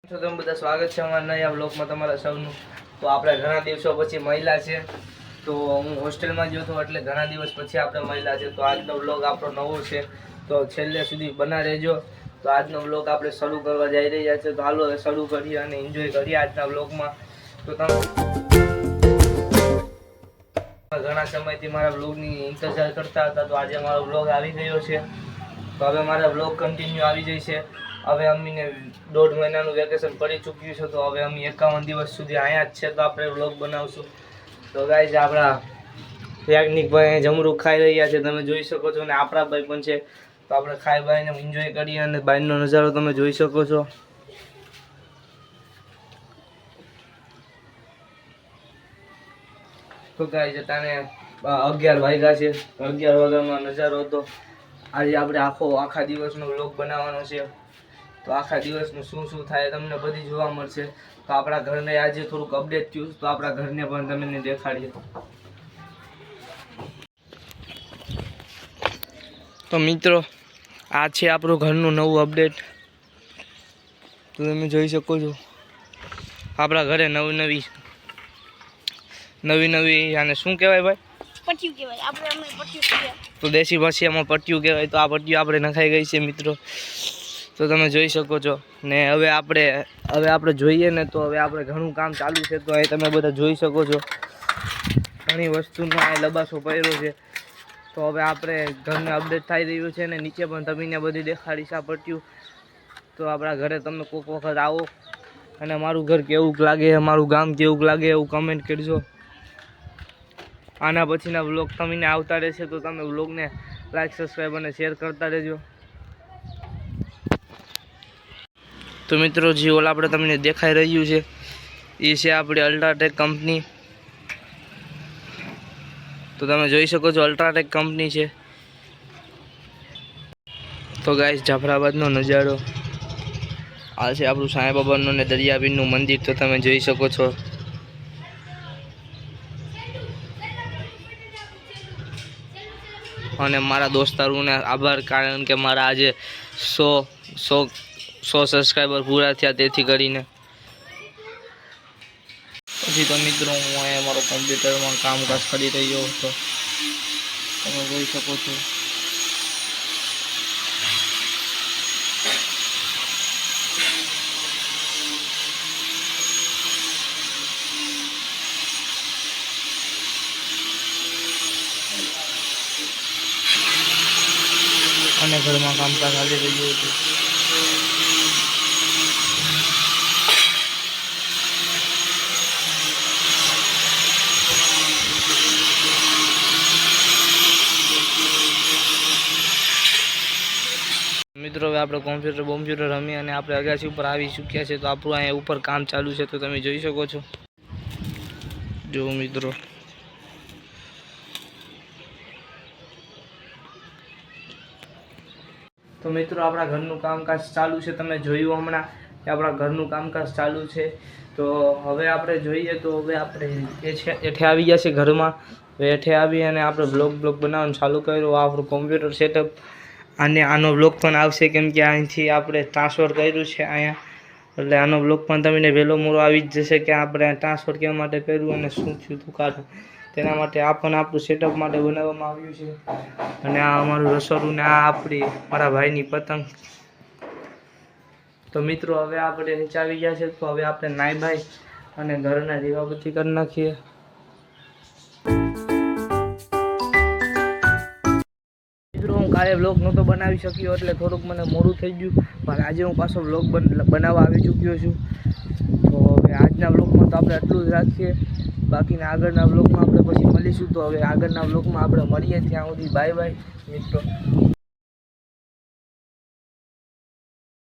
તો તમે બધા સ્વાગત છે અમારા નયા બ્લોગમાં તમારા સૌનું। તો આપણે ઘણા દિવસો પછી મહિલા છે, તો હું હોસ્ટેલમાં ગયો હતો એટલે ઘણા દિવસ પછી આપણે મહિલા છે। તો આજનો બ્લોગ આપણો નવો છે, તો છેલ્લે સુધી બના રહેજો। તો આજનો બ્લોગ આપણે શરૂ કરવા જઈ રહ્યા છે, તો હાલો શરૂ કરીએ અને એન્જોય કરીએ આજના બ્લોગમાં। તો તમે ઘણા સમયથી મારા બ્લોગની ઇંતજાર કરતા હતા, તો આજે મારો બ્લોગ આવી ગયો છે। તો હવે મારા બ્લોગ કન્ટિન્યુ આવી જશે। હવે અમીને 1.5 મહિનાનું વેકેશન પડી ચૂક્યું છે, તો હવે અમી 51 દિવસ સુધી અહીંયા જ છે, તો આપણે બ્લોગ બનાવશું। તો ગાઈઝ આપણા યાજ્ઞિકભાઈ જમરૂખ ખાઈ રહ્યા છે, તમે જોઈ શકો છો, અને આપણા ભાઈ પણ છે। તો આપણે ખાઈ બાઈને એન્જોય કરીએ અને બહારનો નજારો તમે જોઈ શકો છો। તો ગાઈઝ અટાણે 11 વાગ્યા છે, 11 વાગ્યાનો નજારો હતો। આજે આપણે આખા દિવસનો બ્લોગ બનાવવાનો છે, તો આખા દિવસનું શું શું થાય તમને બધી જોવા મળશે। તો આપણા ઘરને આજે થોડુંક અપડેટ થયું, તો આપણા ઘરને પણ તમને દેખાડીએ। તો મિત્રો આ છે આપણું ઘરનું નવું અપડેટ, તો તમે જોઈ શકો છો। આપણા ઘરે નવી આને શું કહેવાય ભાઈ? પટ્યું કહેવાય, આપણે અમે પટ્યું કહીએ તો દેશી ભાષામાં પટ્યું કહેવાય। તો આ પટ્યું આપણે નખાઈ ગઈ છે મિત્રો, તો તમે જોઈ શકો છો। ને હવે આપણે જોઈએ ને, તો હવે આપણે ઘણું કામ ચાલુ છે, તો અહીં તમે બધા જોઈ શકો છો। ઘણી વસ્તુનો આ લબાસો પહેર્યો છે, તો હવે આપણે ઘરને અપડેટ થઈ રહ્યું છે, ને નીચે પણ તમને બધી દેખાડીશ આ પટ્યું। તો આપણા ઘરે તમે કોઈક વખત આવો અને મારું ઘર કેવું લાગે, મારું ગામ કેવું લાગે એવું કમેન્ટ કરજો। આના પછીના વ્લોગ તમને આવતા રહેશે, તો તમે વ્લોગને લાઈક, સબસ્ક્રાઈબ અને શેર કરતા રહેજો। તો મિત્રો જે ઓલા આપણે તમને દેખાઈ રહ્યું છે એ છે આપણી અલ્ટ્રાટેક કંપની। તો તમે જોઈ શકો છો અલ્ટ્રાટેક કંપની છે। તો ગાઈસ જાફરાબાદનો નજારો આ છે, આપણું સાંઈ બાબાનું ને દરિયાબીરનું મંદિર, તો તમે જોઈ શકો છો। અને મારા દોસ્તારોને આભાર, કારણ કે મારા આજે 100 સબસ્ક્રાઈબર પૂરા થયા, તેથી કરીને। પછી તો મિત્રો હું અહીંયા મારો કોમ્પ્યુટરમાં કામકાજ કરી રહ્યો હતો, તમે જોઈ શકો છો। અને ઘરમાં કામકાજ ચાલી રહ્યું હતું। મિત્રો હવે આપણે કોમ્પ્યુટર રમી અને આપણે અગાસી ઉપર આવી ચૂક્યા છે, તો આપણું અહીંયા ઉપર કામ ચાલુ છે, તો તમે જોઈ શકો છો। જો મિત્રો તો મિત્રો આપણા ઘરનું કામકાજ ચાલુ છે, તમે જોયું હમણાં કે આપણા ઘરનું કામકાજ ચાલુ છે। તો હવે આપણે જોઈએ, તો હવે આપણે એઠે આવી ગયા છે ઘરમાં। એઠે આવી અને આપણે બ્લોગ બનાવવાનું ચાલુ કર્યું। આપણું કોમ્પ્યુટર સેટઅપ આનો બ્લોગ પણ આવશે, કેમ કે અહીંથી આપણે ટ્રાન્સફર કર્યું છે અહીંયા, એટલે આનો બ્લોગ પણ તમને વહેલો મોડો આવી જ જશે કે આપણે ટ્રાન્સફર કેવા માટે કર્યું અને શું થયું હતું કારણ, તેના માટે આ પણ આપણું સેટઅપ માટે બનાવવામાં આવ્યું છે। અને આ અમારું રસોડું ને આ મારા ભાઈની પતંગ। તો મિત્રો હવે આપણે નીચે આવી ગયા છે, તો હવે આપણે નાઈ ભાઈ અને ઘરના દીવાબત્તી કરી નાખીએ। મિત્રો હું કાલે બ્લોગ નહોતો બનાવી શક્યો, એટલે થોડુંક મને મોડું થઈ ગયું, પણ આજે હું પાછો બ્લોગ બનાવવા આવી ચૂક્યો છું। તો હવે આજના બ્લોગમાં તો આપણે આટલું જ રાખીએ, બાકીના આગળના બ્લોગમાં આપણે પછી મળીશું। તો હવે આગળના બ્લોગમાં આપણે મળીએ, ત્યાં સુધી બાય બાય મિત્રો।